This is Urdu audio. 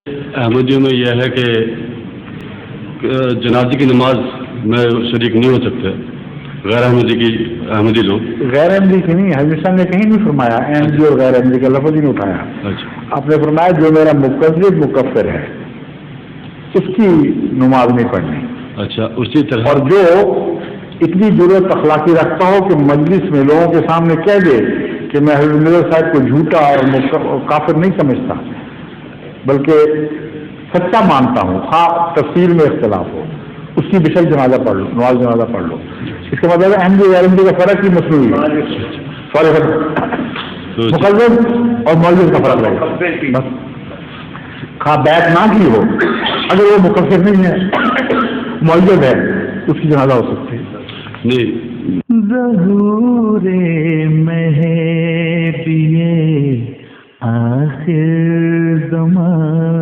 احمدیوں میں یہ ہے کہ جنازے کی نماز میں شریک نہیں ہو سکتے غیر احمدی لوگ. غیر احمدی کی نہیں، حضرت صاحب نے کہیں نہیں فرمایا احمدی اور غیر احمدی کا لفظ ہی نہیں اٹھایا. آپ نے فرمایا جو میرا مقلد مکفر ہے اس کی نماز نہیں پڑھنی. اچھا اسی طرح. اور جو اتنی ضرورت اخلاقی رکھتا ہو کہ مجلس میں لوگوں کے سامنے کہہ دے کہ میں حضرت مرزا صاحب کو جھوٹا اور کافر نہیں سمجھتا بلکہ سچا مانتا ہوں، خواہ تفصیل میں اختلاف ہو، اس کی بشک جنازہ پڑھ لو، نماز جنازہ پڑھ لو. اس کا مطلب احمدی غیر احمدی کا فرق ہی مصنوعی ہے. مقلد اور مولد کا فرق رہے گا بس. خواہ بیعت نہ کی ہو، اگر وہ مکفر نہیں ہے مولد ہے اس کی جنازہ ہو سکتی ہے. نہیں ظہور مہدی آخر زمان